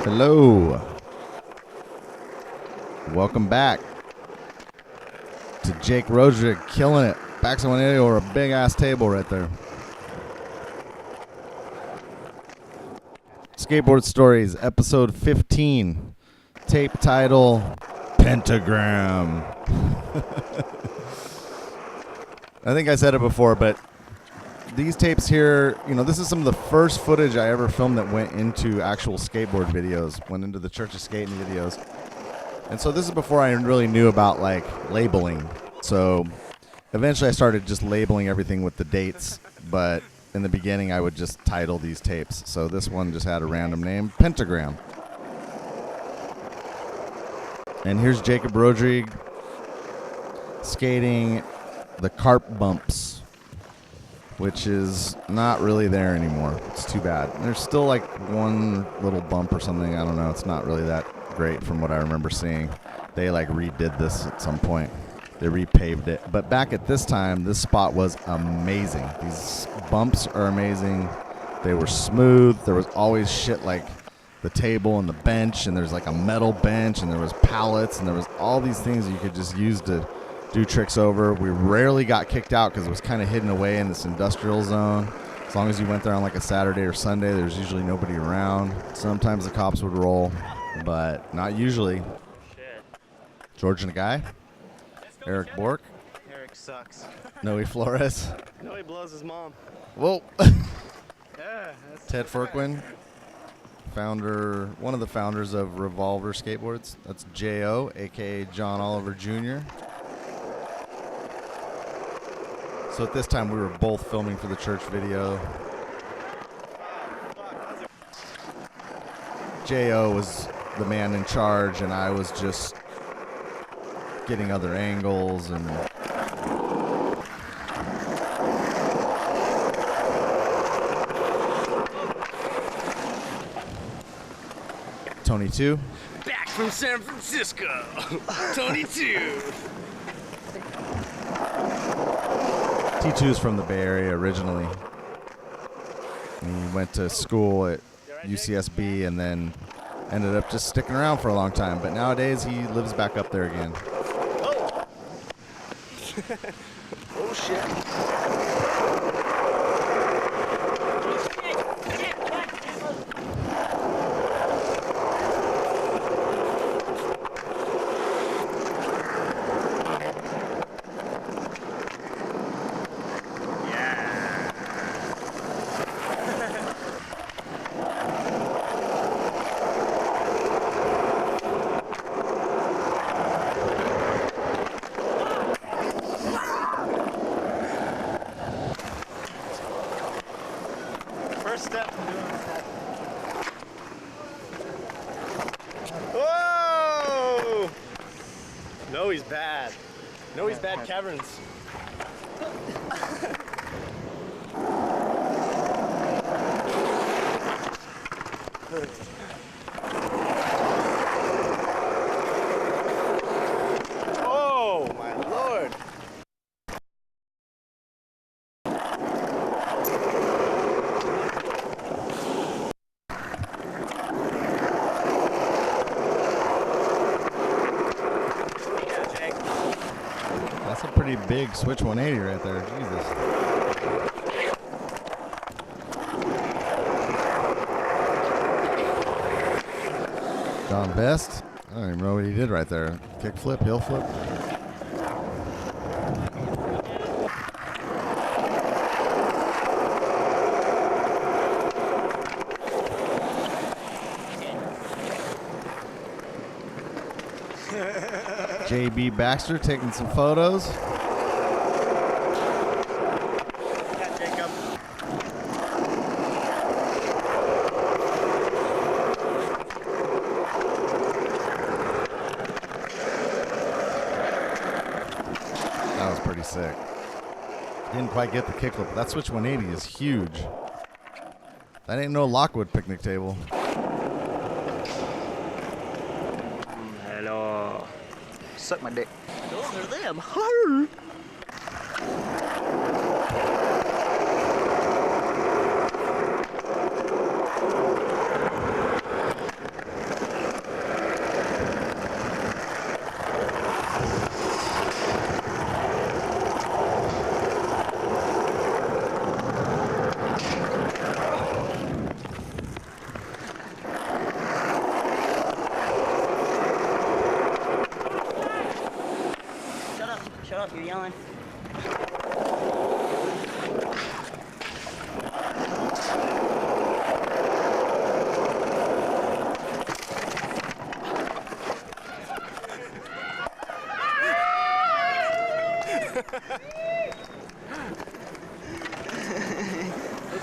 Hello. Welcome back to Jake Rodrigue killing it. Baxter 180 or a big ass table right there. Skateboard Stories, episode 15. Tape title, Pentagram. I think I said it before, but these tapes here, you know, this is some of the first footage I ever filmed that went into actual skateboard videos, went into the Church of Skatan videos. And so this is before I really knew about, like, labeling. So eventually I started just labeling everything with the dates, but in the beginning I would just title these tapes. So this one just had a random name, Pentagram. And here's Jacob Rodrigue skating the Carp bumps, which is not really there anymore. It's too bad. There's still like one little bump or something. I don't know. It's not really that great from what I remember seeing. They like redid this at some point. They repaved it. But back at this time, this spot was amazing. These bumps are amazing. They were smooth. There was always shit like the table and the bench, and there's like a metal bench, and there was pallets, and there was all these things you could just use to do tricks over. We rarely got kicked out because it was kind of hidden away in this industrial zone. As long as you went there on like a Saturday or Sunday, there's usually nobody around. Sometimes the cops would roll, but not usually. George Nagai, Eric Bork. Eric sucks. Noe Flores. Noe blows his mom. Whoa. Yeah, Ted Furquin, founder, one of the founders of Revolver Skateboards. That's J.O., a.k.a. John Oliver Jr. So at this time, we were both filming for the church video. J.O. was the man in charge, and I was just getting other angles and Tony Tieu. Back from San Francisco, Tony Tieu. T2's from the Bay Area originally. He went to school at UCSB and then ended up just sticking around for a long time. But nowadays he lives back up there again. Oh, oh shit. Step. Whoa! No, he's bad. No, he's bad, Caverns. Oh, my lord. That's a pretty big switch 180 right there. Jesus. Don Best. I don't even know what he did right there. Kick flip, heel flip. JB Baxter taking some photos. Yeah, Jacob. That was pretty sick. Didn't quite get the kickflip, but that switch 180 is huge. That ain't no Lockwood picnic table. Hello. Suck my dick. Those are them.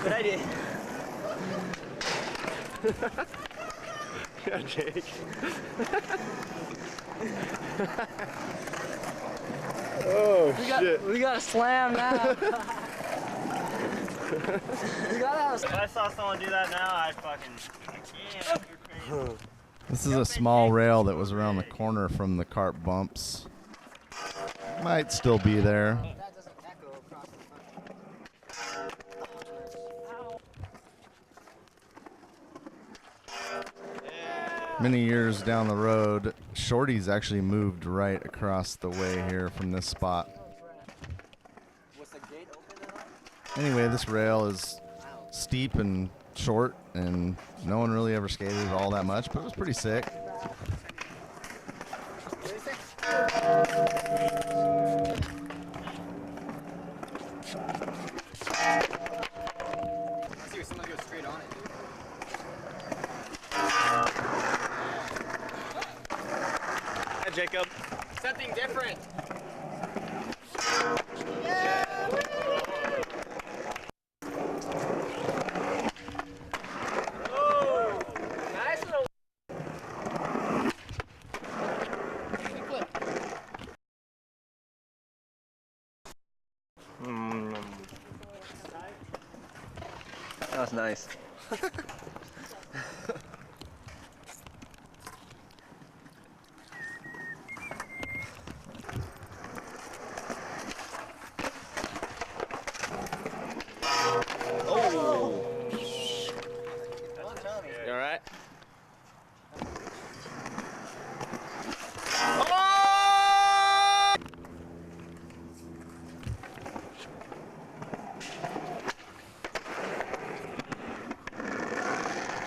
Good idea. Yeah, Jake. Oh, shit. We got a slam now. We gotta If I saw someone do that now, I'd fucking. Yeah, you're crazy. This is a small rail that was around the corner from the Carp bumps. Might still be there. That doesn't echo across the front. Many years down the road, Shorty's actually moved right across the way here from this spot. Was the gate open at all? Anyway, this rail is steep and short, and no one really ever skated all that much, but it was pretty sick. See if someone goes straight on it, dude. Hi, Jacob. Something different. That was nice. You alright?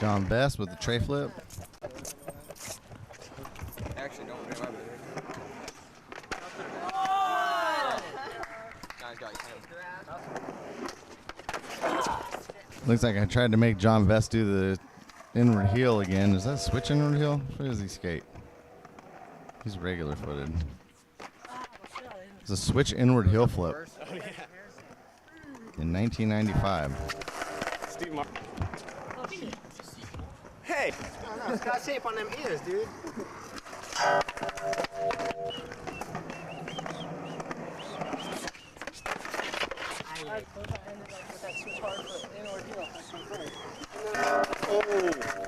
John Best with the tray flip. Actually, don't worry about it. Guys got you. Looks like I tried to make John Best do the inward heel again. Is that a switch inward heel? Where does he skate? He's regular footed. It's a switch inward heel flip in 1995. Steve Martin. Hey! No, it's got shape on them ears, dude. Oh!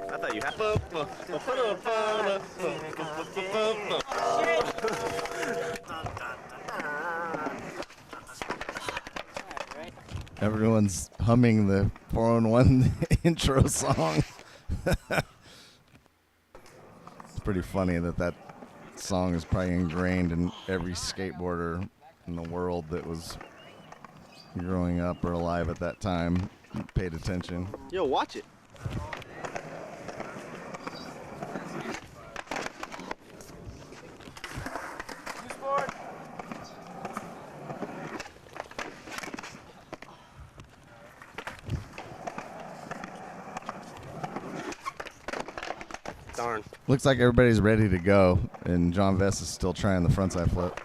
I thought you had. Everyone's humming the 4-on-1 intro song. It's pretty funny that song is probably ingrained in every skateboarder in the world that was growing up or alive at that time. Paid attention. Yo, watch it. Darn. Looks like everybody's ready to go, and John Vest is still trying the frontside flip.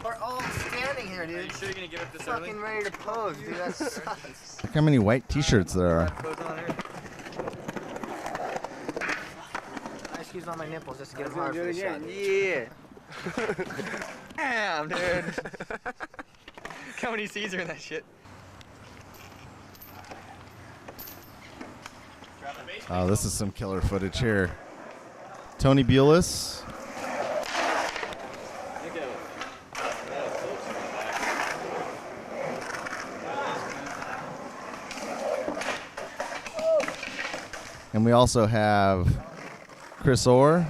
We're all standing here, dude. Are you sure you're gonna give it this Fucking ready to pose, dude. That sucks. Look how many white t-shirts there are. I squeezed on my nipples just to get them hard for the shot. Yeah. Damn, dude. How many C's are in that shit? Oh, this is some killer footage here. Tony Buyalos. And we also have Chris Orr.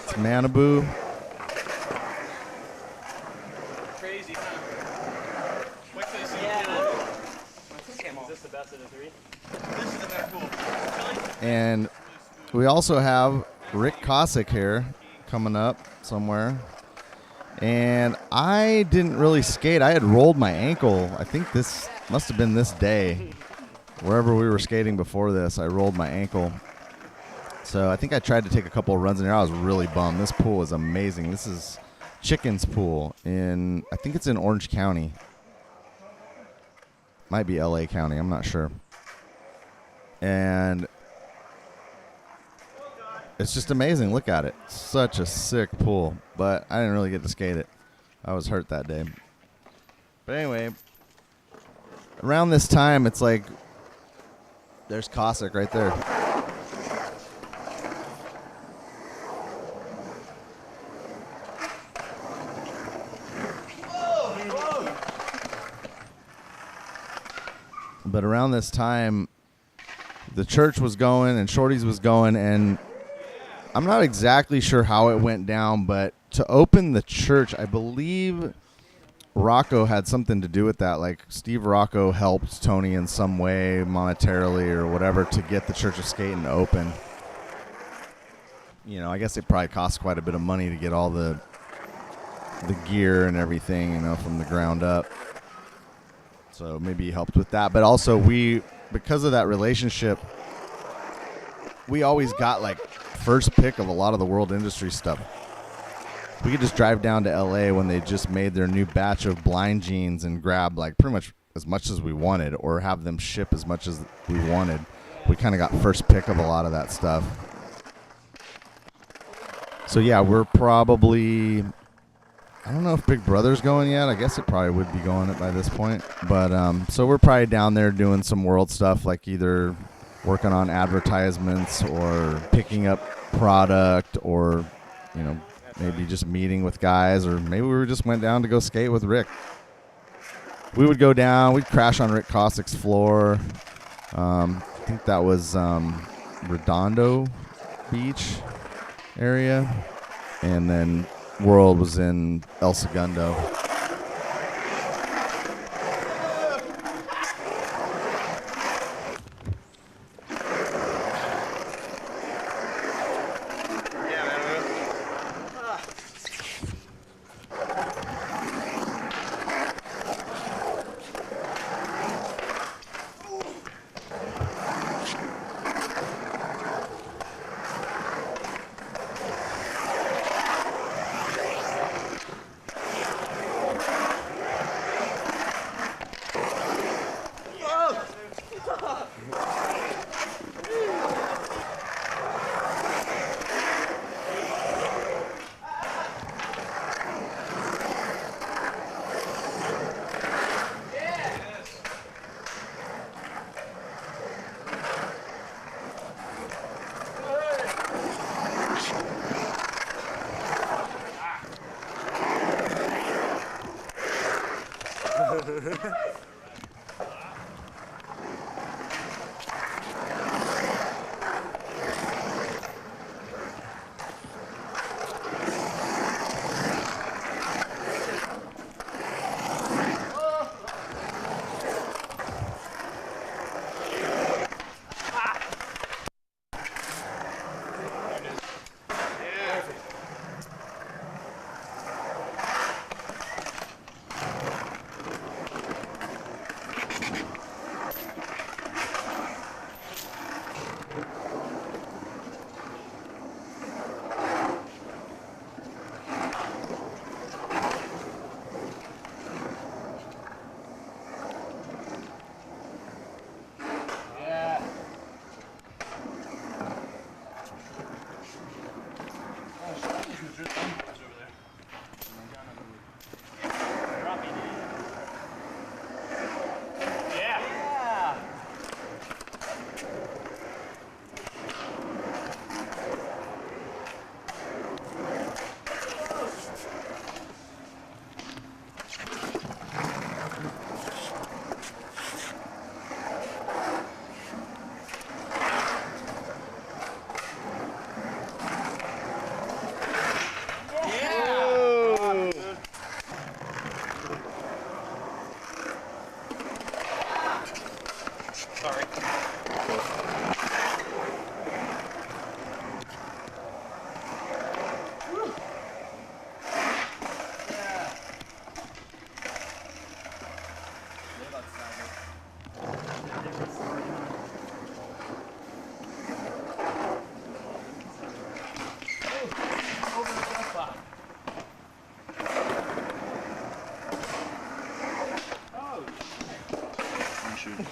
It's Manabu. Crazy, huh? Wait till you see Is this the best of the three? This is the best pool. And we also have Rick Kosick here coming up somewhere. And I didn't really skate. I had rolled my ankle. I think this must have been this day. Wherever we were skating before this, I rolled my ankle. So I think I tried to take a couple of runs in there. I was really bummed. This pool is amazing. This is Chicken's Pool in, I think it's in Orange County. Might be LA County. I'm not sure. And it's just amazing. Look at it. Such a sick pool. But I didn't really get to skate it. I was hurt that day. But anyway, around this time, it's like, there's Kosick right there. But around this time, the church was going and Shorty's was going, and I'm not exactly sure how it went down, but to open the church, I believe Rocco had something to do with that. Like Steve Rocco helped Tony in some way, monetarily or whatever, to get the Church of Skatan open. You know, I guess it probably cost quite a bit of money to get all the gear and everything, you know, from the ground up. So maybe he helped with that. But also because of that relationship, we always got like first pick of a lot of the world industry stuff. We could just drive down to LA when they just made their new batch of blind jeans and grab like pretty much as we wanted, or have them ship as much as we wanted. We kind of got first pick of a lot of that stuff. So yeah, we're probably, I don't know if Big Brother's going yet. I guess it probably would be going by this point. But so we're probably down there doing some world stuff, like either working on advertisements or picking up product, or, you know, maybe just meeting with guys, or maybe we just went down to go skate with Rick. We would go down, we'd crash on Rick Kosick's floor. I think that was Redondo Beach area. And then World was in El Segundo.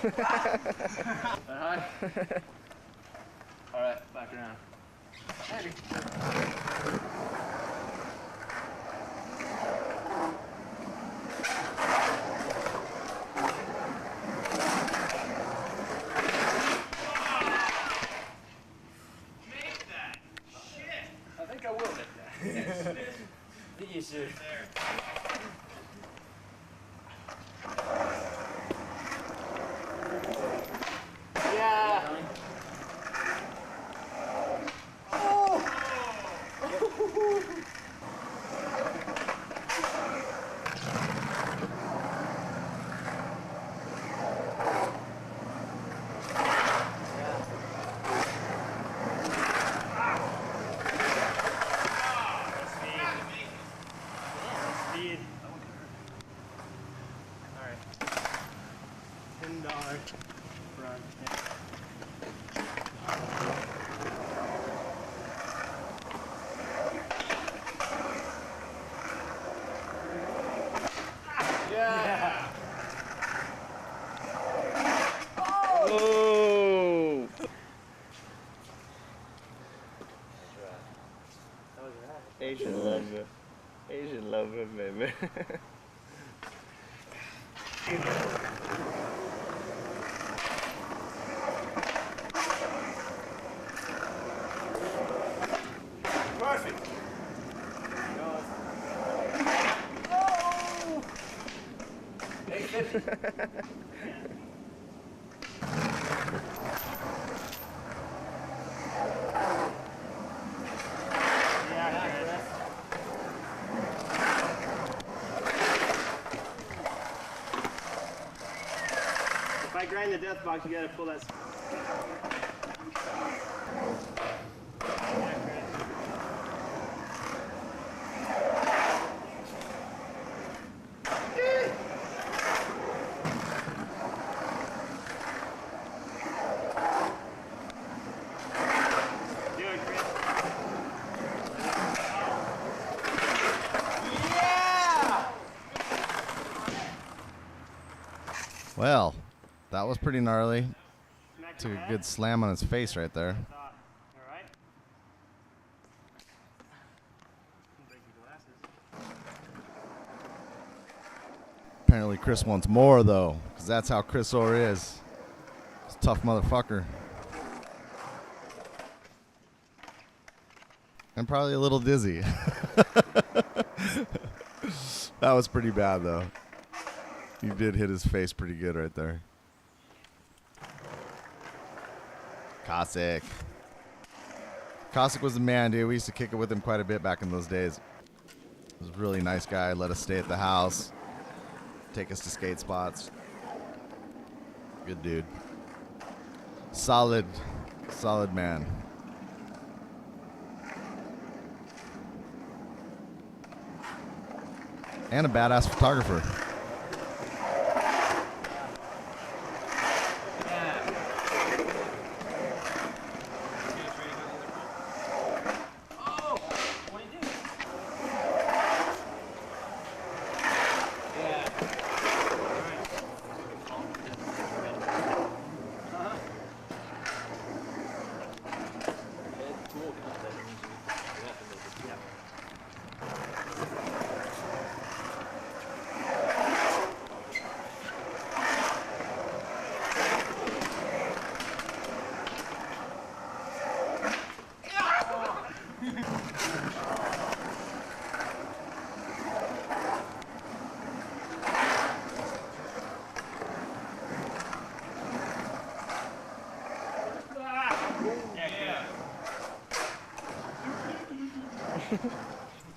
All right, back around. Ready. Make that. Shit. I think I will make that. I think you should. Yeah. Speed. $10 front. Yeah. Oh! Asian lover. Asian lover, baby. Perfect. If I grind the death box, you gotta pull that. Do it, Chris. Well, that was pretty gnarly. Smack Took your a head. good slam on his face right there. All right. Break your glasses. Apparently Chris wants more, though, because that's how Chris Orr is. He's a tough motherfucker. And probably a little dizzy. That was pretty bad, though. You did hit his face pretty good right there. Kosick. Kosick was the man, dude. We used to kick it with him quite a bit back in those days. He was a really nice guy. Let us stay at the house. Take us to skate spots. Good dude. Solid man. And a badass photographer.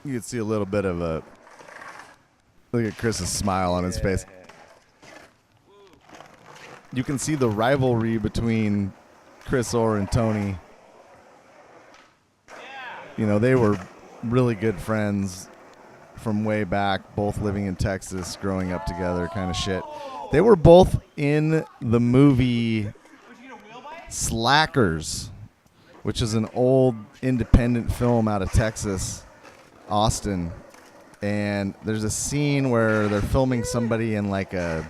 You can see a little bit of a look at Chris's smile on his face. You can see the rivalry between Chris Orr and Tony. You know, they were really good friends from way back, both living in Texas, growing up together, kind of shit. They were both in the movie Slackers, which is an old independent film out of Texas, Austin. And there's a scene where they're filming somebody in like a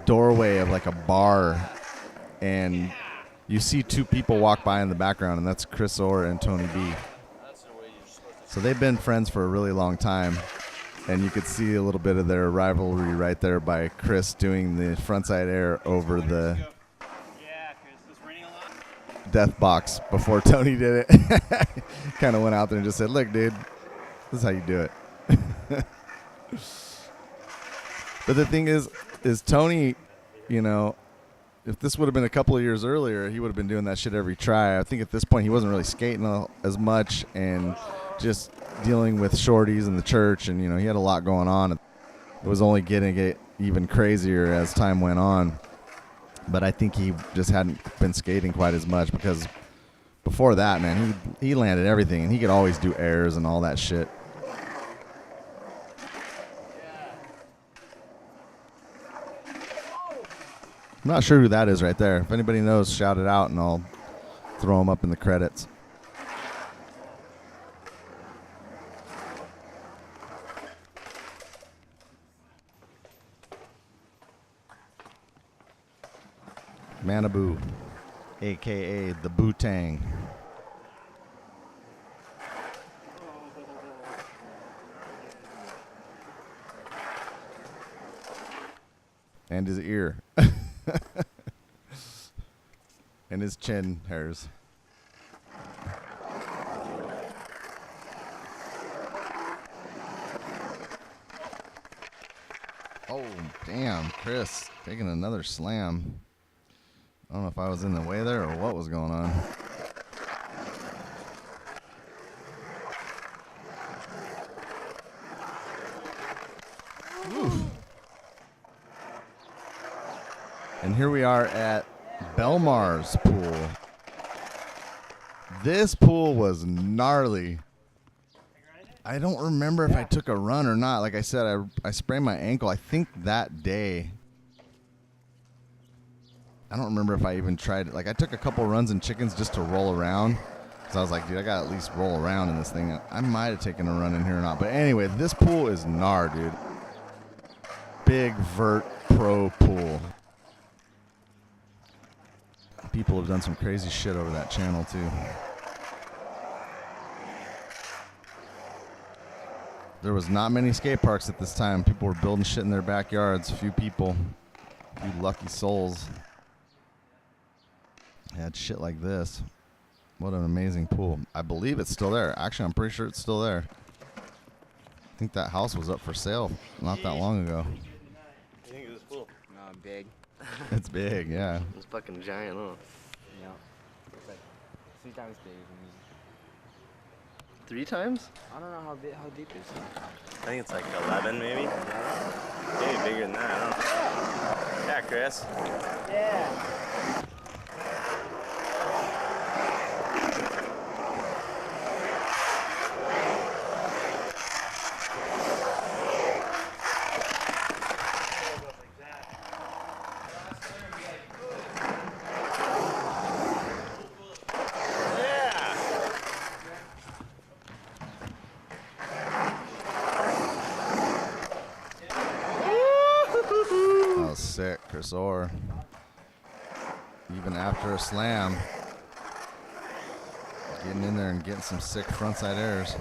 doorway of like a bar, and you see two people walk by in the background, and that's Chris Orr and Tony B. So they've been friends for a really long time, and you could see a little bit of their rivalry right there by Chris doing the frontside air over the death box before Tony did it. Kind of went out there and just said, look, dude, this is how you do it. But the thing is Tony, you know, if this would have been a couple of years earlier, he would have been doing that shit every try. I think at this point he wasn't really skating as much and just dealing with shorties in the church, and, you know, he had a lot going on. It was only getting it even crazier as time went on. But I think he just hadn't been skating quite as much, because before that, man, he landed everything, and he could always do airs and all that shit. I'm not sure who that is right there. If anybody knows, shout it out, and I'll throw him up in the credits. Manabu, a.k.a. the Bootang. And his ear. And his chin hairs. Oh, damn, Chris taking another slam. I don't know if I was in the way there or what was going on. Oof. And here we are at Belmar's pool. This pool was gnarly. I don't remember if I took a run or not. Like I said, I sprained my ankle, I think that day. I don't remember if I even tried it. Like, I took a couple runs in chickens just to roll around. Because I was like, dude, I got to at least roll around in this thing. I might have taken a run in here or not. But anyway, this pool is gnar, dude. Big vert pro pool. People have done some crazy shit over that channel, too. There was not many skate parks at this time. People were building shit in their backyards. A few people. A few lucky souls had shit like this. What an amazing pool. I believe it's still there. Actually, I'm pretty sure it's still there. I think that house was up for sale not that long ago. You think it was full? No, big. It's big, yeah. It's fucking giant, huh? Yeah. It's like 3 times big. 3 times? I don't know how deep it is. I think it's like 11 maybe. Maybe bigger than that, I don't know. Yeah, Chris. Yeah. Sick, Chris Orr. Even after a slam, getting in there and getting some sick frontside airs.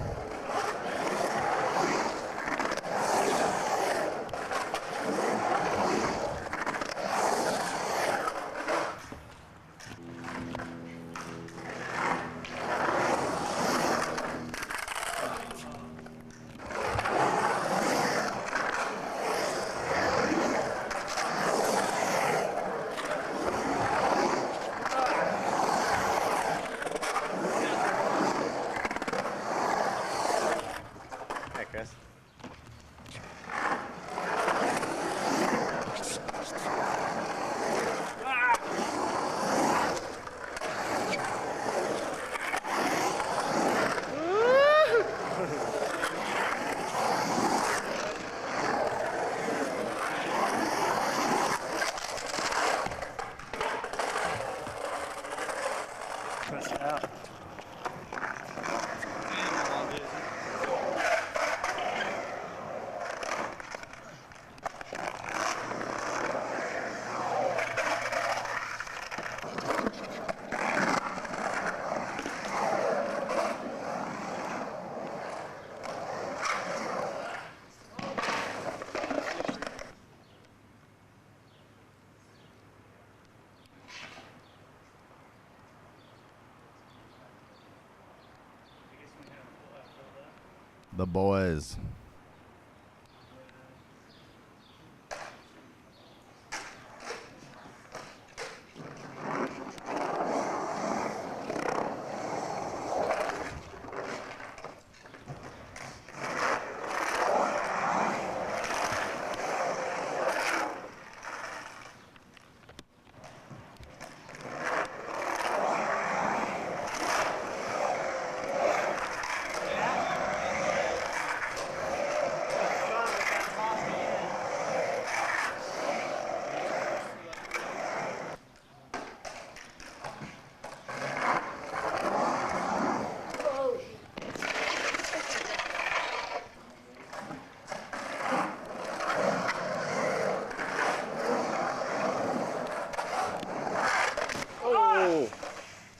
The boys.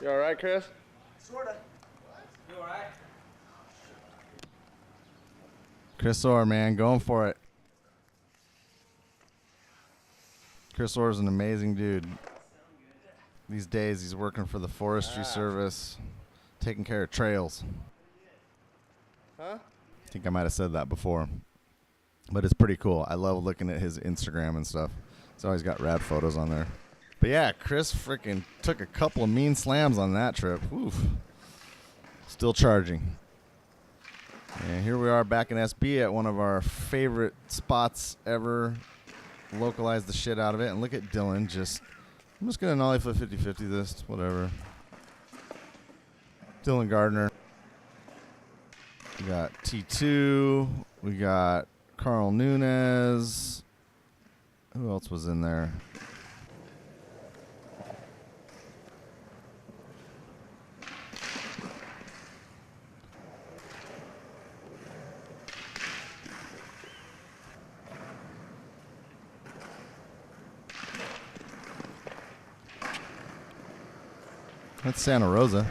You alright, Chris? Sorta. You alright? Chris Orr, man, going for it. Chris Orr is an amazing dude. These days, he's working for the Forestry Service, taking care of trails. Huh? I think I might have said that before. But it's pretty cool. I love looking at his Instagram and stuff. He's always got rad photos on there. But yeah, Chris freaking took a couple of mean slams on that trip. Oof. Still charging. And here we are back in SB at one of our favorite spots ever. Localized the shit out of it. And look at Dylan I'm just going to nollie flip 50-50 this, whatever. Dylan Gardner. We got T2. We got Carl Nunez. Who else was in there? That's Santarossa.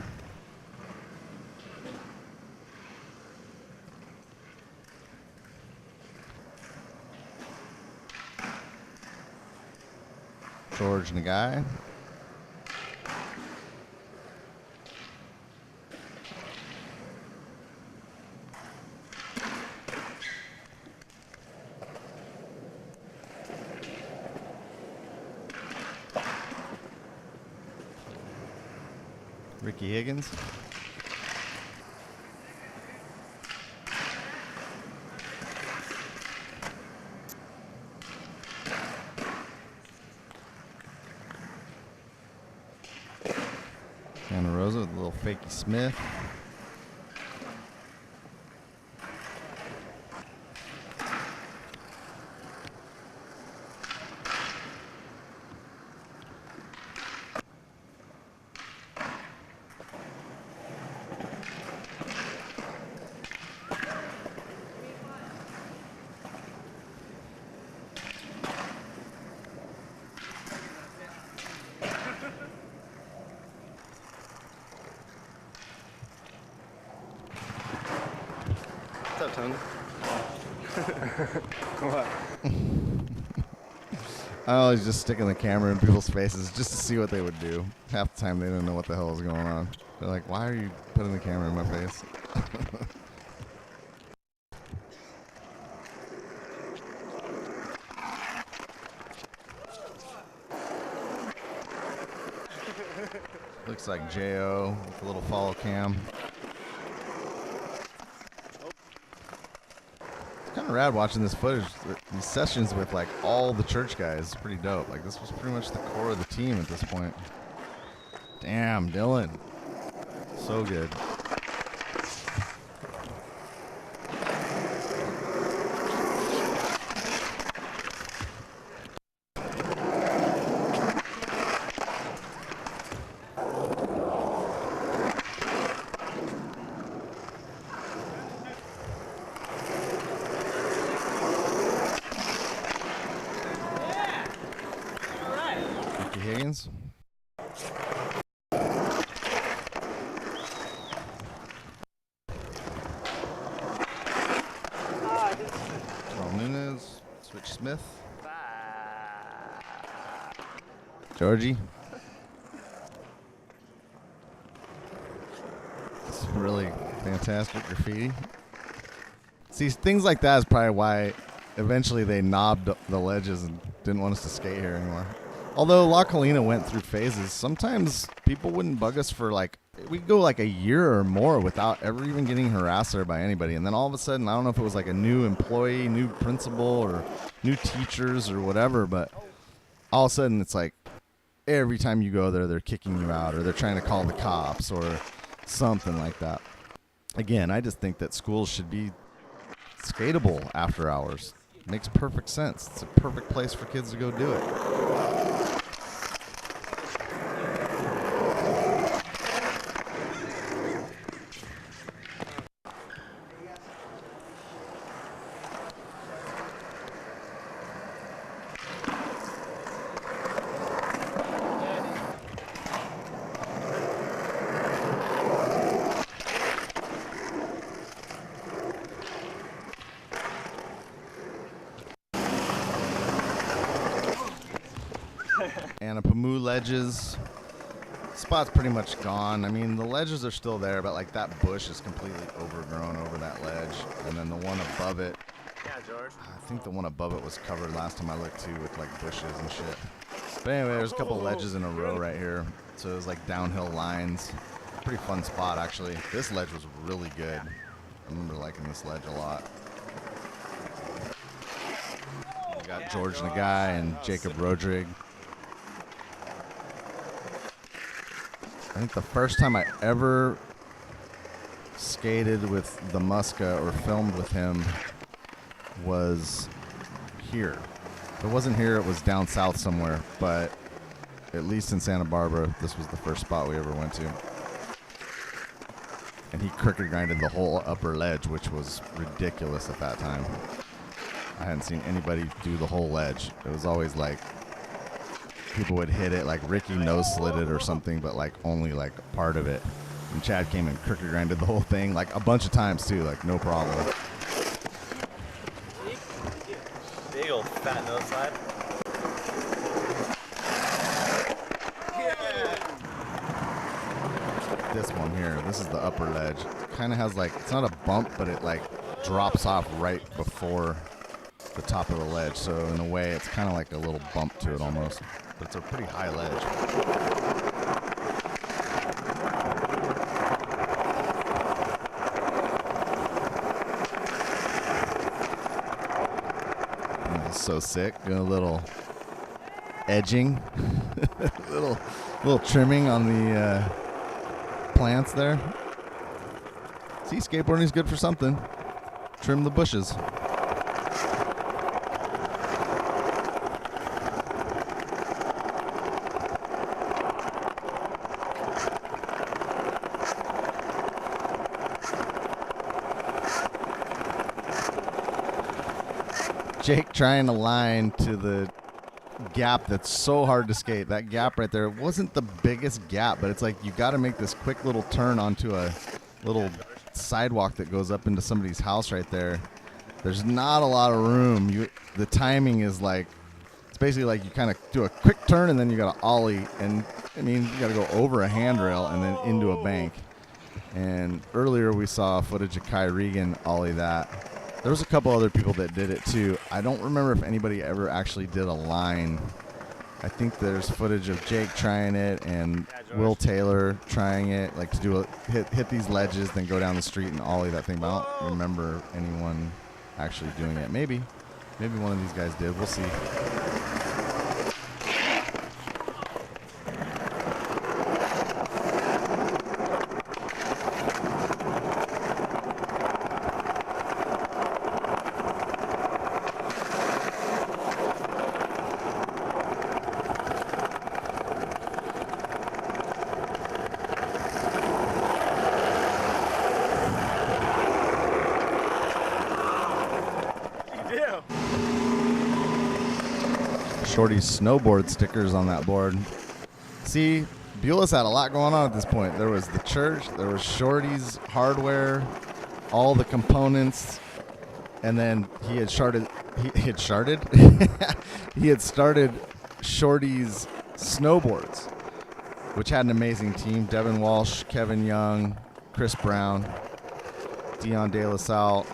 George Nagai. Ricky Higgins. Santarossa with a little fakey Smith. What's up, Tony? What? I always just sticking the camera in people's faces just to see what they would do. Half the time they don't know what the hell is going on. They're like, why are you putting the camera in my face? Looks like J.O. with a little follow cam. Kind of rad watching this footage, these sessions with like all the church guys. It's pretty dope. Like this was pretty much the core of the team at this point. Damn, Dylan. So good. Higgins. Nunez, Switch Smith. Georgie. It's really fantastic graffiti. See, things like that is probably why eventually they knobbed the ledges and didn't want us to skate here anymore. Although La Colina went through phases, sometimes people wouldn't bug us for like, we'd go like a year or more without ever even getting harassed there by anybody. And then all of a sudden, I don't know if it was like a new employee, new principal, or new teachers or whatever, but all of a sudden it's like every time you go there, they're kicking you out or they're trying to call the cops or something like that. Again, I just think that schools should be skatable after hours. Makes perfect sense. It's a perfect place for kids to go do it. Anapamu ledges. Spot's pretty much gone. I mean, the ledges are still there, but like that bush is completely overgrown over that ledge. And then the one above it, Yeah, George. I think the one above it was covered last time I looked too with like bushes and shit. But anyway, there's a couple ledges in a row right here. So it was like downhill lines. Pretty fun spot actually. This ledge was really good. I remember liking this ledge a lot. We got George Nagai and Jacob Rodrigue. I think the first time I ever skated with the Muska or filmed with him was here. If it wasn't here, it was down south somewhere, but at least in Santa Barbara, this was the first spot we ever went to. And he cricket grinded the whole upper ledge, which was ridiculous at that time. I hadn't seen anybody do the whole ledge. It was always like people would hit it, like Ricky nose slid it or something, but like only like part of it. And Chad came and cricket grinded the whole thing like a bunch of times too, like no problem. Big old fat nose slide. This one here, this is the upper ledge. It kind of has like, it's not a bump, but it like drops off right before the top of the ledge. So in a way, it's kind of like a little bump to it almost. But it's a pretty high ledge. That's so sick. Doing a little edging, little trimming on the plants there. See, skateboarding is good for something. Trim the bushes. Jake trying to line to the gap that's so hard to skate. That gap right there wasn't the biggest gap, but it's like you got to make this quick little turn onto a little sidewalk that goes up into somebody's house right there. There's not a lot of room. The timing is like, it's basically like you kind of do a quick turn and then you got to ollie, and I mean you got to go over a handrail and then into a bank. And earlier we saw footage of Kai Regan ollie that. There was a couple other people that did it too. I don't remember if anybody ever actually did a line. I think there's footage of Jake trying it and Will Taylor trying it, like to do a hit these ledges, then go down the street and ollie that thing. But I don't remember anyone actually doing it. Maybe one of these guys did. We'll see. Shorty's snowboard stickers on that board. See, Buyalos had a lot going on at this point. There was the church, there was Shorty's hardware, all the components, and then he had started Shorty's snowboards, which had an amazing team. Devin Walsh, Kevin Young, Chris Brown, Dion De La Salle.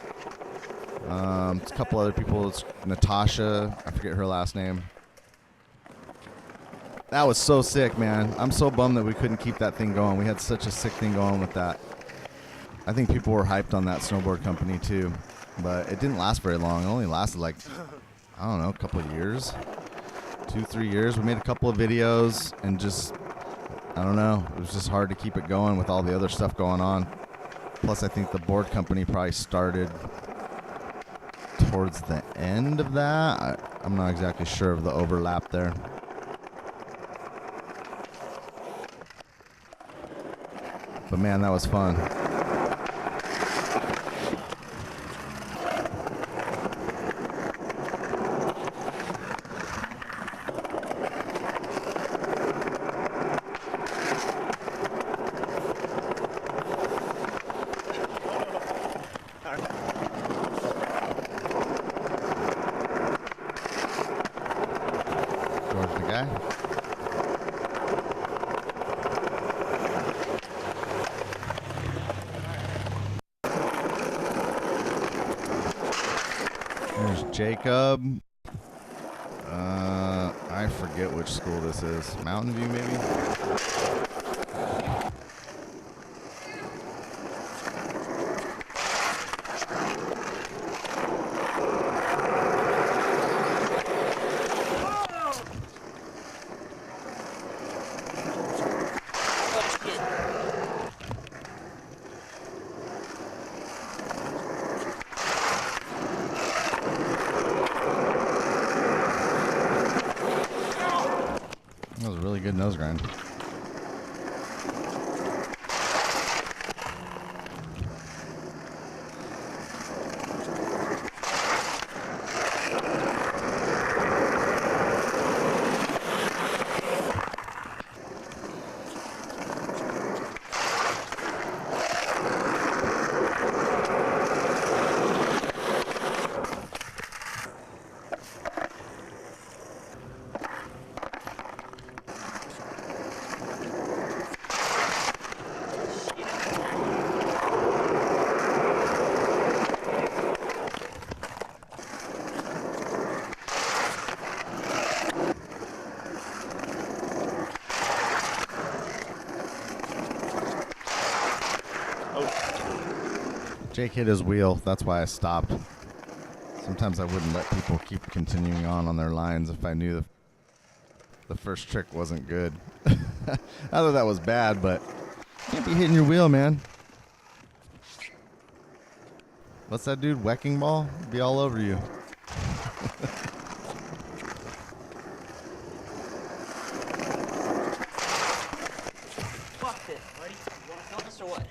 It's a couple other people. It's Natasha. I forget her last name. That was so sick, man. I'm so bummed that we couldn't keep that thing going. We had such a sick thing going with that. I think people were hyped on that snowboard company too, but it didn't last very long. It only lasted like, I don't know, a couple of years, 2-3 years. We made a couple of videos and just, I don't know, it was just hard to keep it going with all the other stuff going on. Plus, I think the board company probably started towards the end of that. I'm not exactly sure of the overlap there. But man, that was fun. Jacob. I forget which school this is. Mountain View, maybe? That was a really good nose grind. Jake hit his wheel. That's why I stopped. Sometimes I wouldn't let people keep continuing on their lines if I knew the first trick wasn't good. I thought that was bad, but you can't be hitting your wheel, man. What's that dude? Wrecking ball? Be all over you. Fuck it, buddy. You wanna film this or what?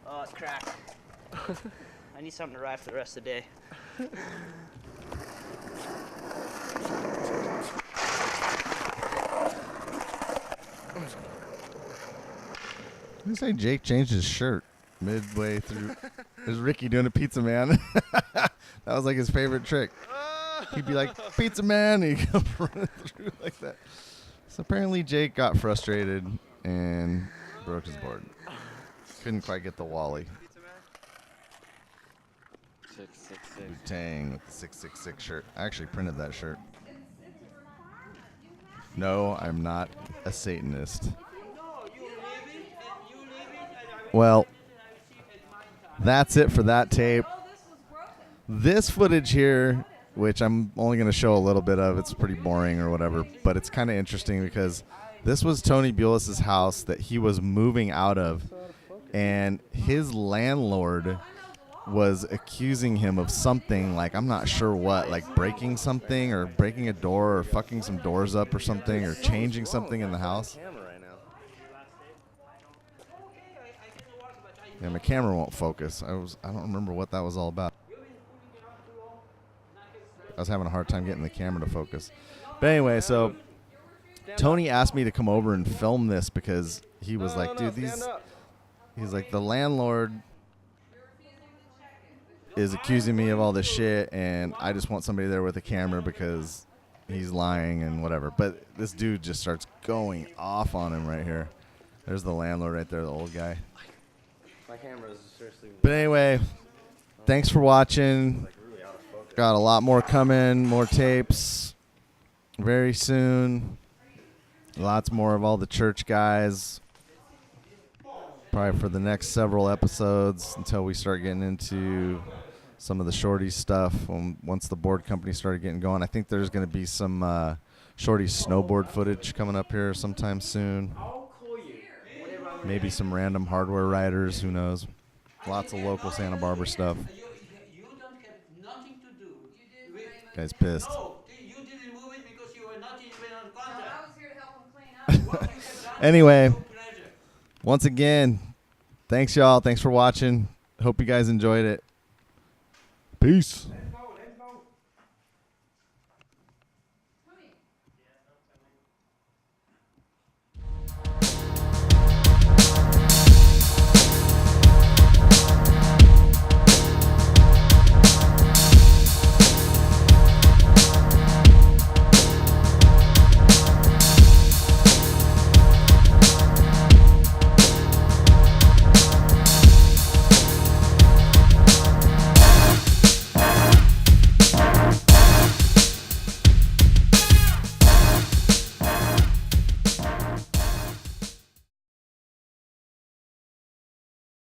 Oh, it's cracked. I need something to ride for the rest of the day. You say Jake changed his shirt midway through. There's Ricky doing a pizza man. That was like his favorite trick. He'd be like, pizza man, and he'd come running through like that. So apparently Jake got frustrated and broke his board. Couldn't quite get the Wally. 666. Wu-Tang with the 666 shirt. I actually printed that shirt. No, I'm not a Satanist. Well, that's it for that tape. This footage here, which I'm only going to show a little bit of, it's pretty boring or whatever, but it's kind of interesting because this was Tony Buyalos' house that he was moving out of, and his landlord was accusing him of something, like I'm not sure what, like breaking something or breaking a door or fucking some doors up or something or changing something in the house. Yeah, my camera won't focus. I don't remember what that was all about. I was having a hard time getting the camera to focus. But anyway, so Tony asked me to come over and film this because he was like, dude, he's like, the landlord is accusing me of all this shit, and I just want somebody there with a camera because he's lying and whatever. But this dude just starts going off on him right here. There's the landlord right there, the old guy. My camera is seriously. But anyway, thanks for watching. Got a lot more coming, more tapes very soon. Lots more of all the church guys. Probably for the next several episodes until we start getting into some of the Shorty stuff. Once the board company started getting going, I think there's going to be some Shorty snowboard footage coming up here sometime soon. Maybe some random hardware riders. Who knows? Lots of local Santa Barbara stuff. You don't have nothing to do. Guy's pissed. No, you didn't move it because you were not even on contract. I was here to help him clean up. What you have done Anyway, is no pleasure. once again, thanks y'all. Thanks for watching. Hope you guys enjoyed it. Peace.